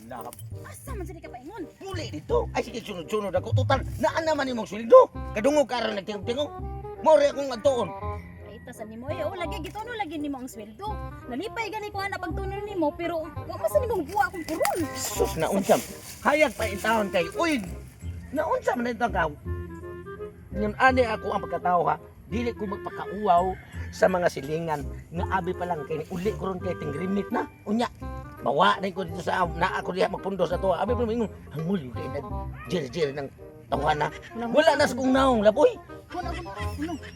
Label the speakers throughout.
Speaker 1: Lahap.
Speaker 2: Asa man sini ka paingon?
Speaker 1: Muli dito. Ay sige sunod-sunod ako. Total, naan naman imong sweldo. Kadungog ka ron nagtingog-tingog. More akong adtuon.
Speaker 2: Ay tasan nimo eh. Lagi gitono lagi nimo ang sweldo. Nalipay gani ko ana pagtunon nimo pero wa man sa nimo buwa akong puron.
Speaker 1: Sus na unsam. Hayag pa intawon kay. Uy. Naunsa man ito ka. Yun ani ako ang pagkatao ha. Dili ko magpakauwaw sa mga silingan nga abi pa lang kay uli ko ron kay tingrimit na. Unya. Bawa na ko dito sa na ako diha magpundo sa tuwa. Abi pa mingon hangul kay nag jir ng tawana. Wala na sa kong naong laboy.
Speaker 2: Kuno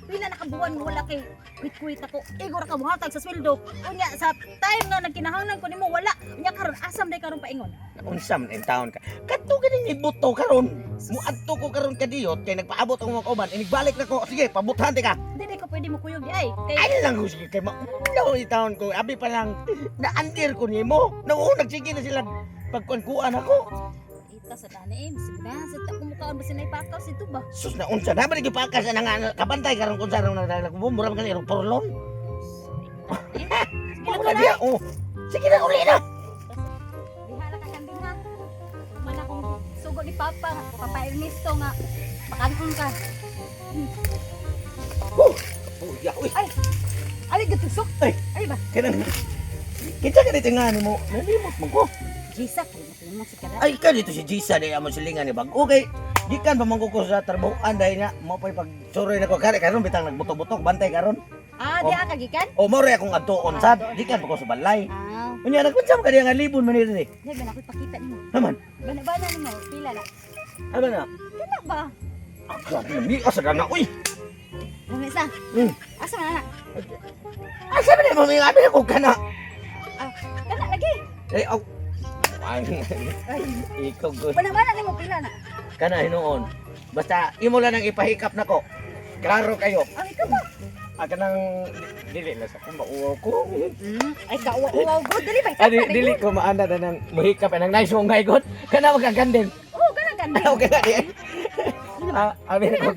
Speaker 2: pila na kabuan mo wala kay quit ako. Igor ka buhatag sa sweldo. Unya sa time nga nagkinahanglan ko nimo wala. Unya karon asam day karon paingon.
Speaker 1: Unsam en taon ka. Kadto ganing ibuto karon. Muadto ko karon kadiyot kay nagpaabot ako mga kauban. Inigbalik na ko. Sige, pabutan ka.
Speaker 2: Dili ko pwede mo kuyog di ay. Kay
Speaker 1: Ay lang ko sige kay maunaw itaon ko. Abi pa lang naantir ko nimo. Nauunag sige na sila pagkuan ako.
Speaker 2: ita sa danaim. Sige na sa ta kumukaon ba sinay pakaw si tuba.
Speaker 1: Sus na unsa na ba gipakas na nga kabantay karon kun sarong nagmumura man kaniro porlon.
Speaker 2: Sige na
Speaker 1: Wala
Speaker 2: ko
Speaker 1: diya.
Speaker 2: na.
Speaker 1: Oh. Sige na uli na.
Speaker 2: Dihala ka kanding ha. Man akong sugo ni Papa, Papa Ernesto nga makangkon ka.
Speaker 1: Oh, ya uy.
Speaker 2: Ay, ali gatusok.
Speaker 1: Ay.
Speaker 2: Ay ba?
Speaker 1: Kanang kita ka dito nga mo. Nalimot mo ko.
Speaker 2: Jisa, kaya mo si kada.
Speaker 1: Ay ka dito si Jisa di amo silingan ni bag. Okay. Gikan pa mangko ko sa trabahoan dahil nga mo pay pag suroy na ko kare karon bitang nagbuto-butok bantay karon.
Speaker 2: Ah, di ka gikan?
Speaker 1: O mo re akong adtuon sad. Gikan pa ko sa balay.
Speaker 2: Ah,
Speaker 1: Unya nagkunsam ka diya nga libon man ni.
Speaker 2: di ba na ko ipakita nimo.
Speaker 1: Naman.
Speaker 2: Bana nimo, pila na.
Speaker 1: Ano na?
Speaker 2: Kana ba?
Speaker 1: Ang grabe na mi asa na uy.
Speaker 2: Lumisa.
Speaker 1: Hmm.
Speaker 2: Asa man na?
Speaker 1: Asa ba ni mo mi abi ko kana?
Speaker 2: Ah, kana lagi.
Speaker 1: Eh aw. Ay,
Speaker 2: Ay,
Speaker 1: ikaw good.
Speaker 2: bana nimo pila na.
Speaker 1: Kana hinuon. Basta imo lang nang ipahikap nako. Klaro kayo.
Speaker 2: Ang ikaw ba?
Speaker 1: Aga nang dili na sa kung mauwaw ko.
Speaker 2: Ay kauwa-uwaw good dili ba?
Speaker 1: Ani dili ko maanda na nang muhikap nang nice mong gaygon. Kana magkakanding.
Speaker 2: Oh, kana kanding.
Speaker 1: Okay na di. Abi ko.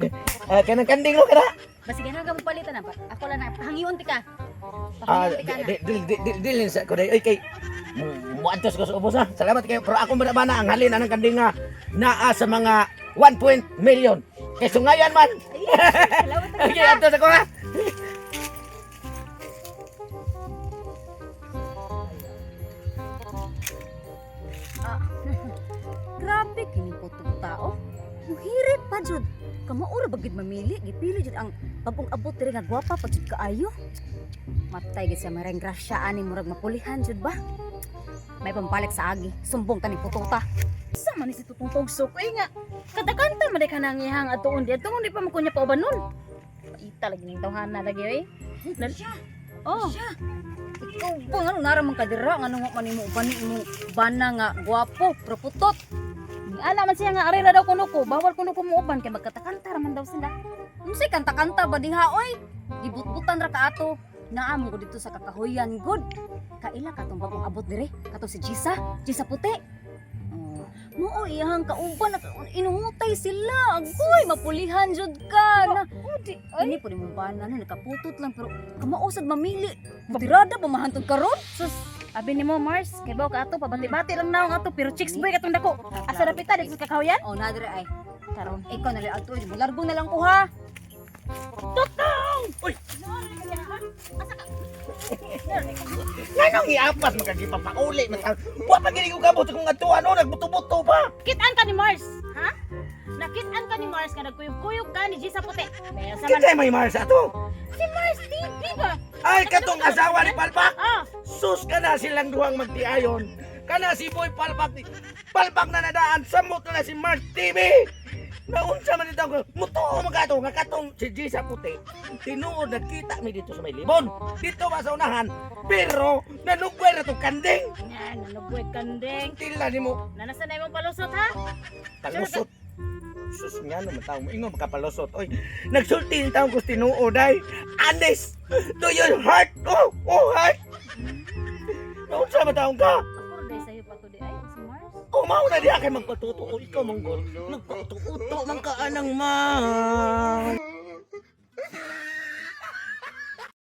Speaker 1: Kanang kanding mo kana.
Speaker 2: Basi ganang ka palitan na ba? Ako lang na hangiun ti ka.
Speaker 1: Ah,
Speaker 2: Pahangiun ti ka na.
Speaker 1: dili sa ko day. Oy kay muadtos ko sa ubos ha. Salamat kayo pero ako bana ang halin anang kanding nga naa sa mga 1 million. Kay sungayan man.
Speaker 2: Salamat
Speaker 1: Okay, ato sa ko ha.
Speaker 2: Ah, grabe kini ko tong tao. Muhirit pa jud. Kamaura bagid mamili, gipili jud ang babong abot diri nga gwapa pa jud kaayo. Matay gid sa mareng grasya ani murag mapulihan jud ba? May pampalik sa agi, sumbong tani pututa. Sa man ni si tutong togsok ay nga. Kadakanta man ka nang ihang atuon di atong di pa makunya pa uban nun. Paita lagi ning tawhana lagi oy. Oh. Ikaw ba nga naramang kadira nga nung man mo uban mo bana nga gwapo, pero putot. Ana man siya nga arena daw kuno ko, bawal kuno ko mo uban kay magkatakanta raman daw sila. Unsay kanta-kanta ba diha oy? Gibutbutan ra ka ato. Naamo ko dito sa kakahuyan good. Kaila ka tong bagong abot dire, kato si Jisa puti. Oh, mo iyang kauban inuhutay sila. Agoy, mapulihan jud ka na. Ini po mo bana na nakaputot lang pero kamausad mamili. Tirada ba mahantod karon? Sus, abi nimo Mars, kay baw ka ato pabati-bati lang naong ato pero chicks boy katong dako. Asa dapita dito sa kakahuyan? Oh, nadre ay. Karon ikaw na lang ato, largo na lang ko ha.
Speaker 1: Totong! Uy!
Speaker 2: Asa ka?
Speaker 1: Nanong iapas magagipapauli man. Wa pa gini ko kabot kung adto ano nagbuto-buto pa.
Speaker 2: Kitaan ka ni Mars, ha? Nakitaan ka ni Mars ka nagkuyog-kuyog ka ni Jisa puti. Kaya sa
Speaker 1: Kinsay may Mars ato?
Speaker 2: si Mars TV ba?
Speaker 1: Ay katong asawa ni Palpak.
Speaker 2: Ah,
Speaker 1: Sus kana silang duhang magtiayon. Kana si Boy Palpak ni Palpak na nadaan samot na si Mars TV. Naunsa man dito ko muto magato nga katong si Jisa puti. Tinuod nagkita mi dito sa may libon. Dito ba sa unahan pero nanugway ra tong kanding.
Speaker 2: yan, nanugwid kandeng.
Speaker 1: Tila nimo
Speaker 2: Nanasan na imong palusot ha?
Speaker 1: palusot. Sus nga naman taong ingon makapalusot. Oy, nagsulti ni taong ko tinuod ay honest to your heart. Oh heart. Naunsa man taong ka?
Speaker 2: Ako rin sa'yo pa to di ay, si Mars.
Speaker 1: Mao na diha kay magpatuto ikaw manggol. Nagpatuto man ka anang man.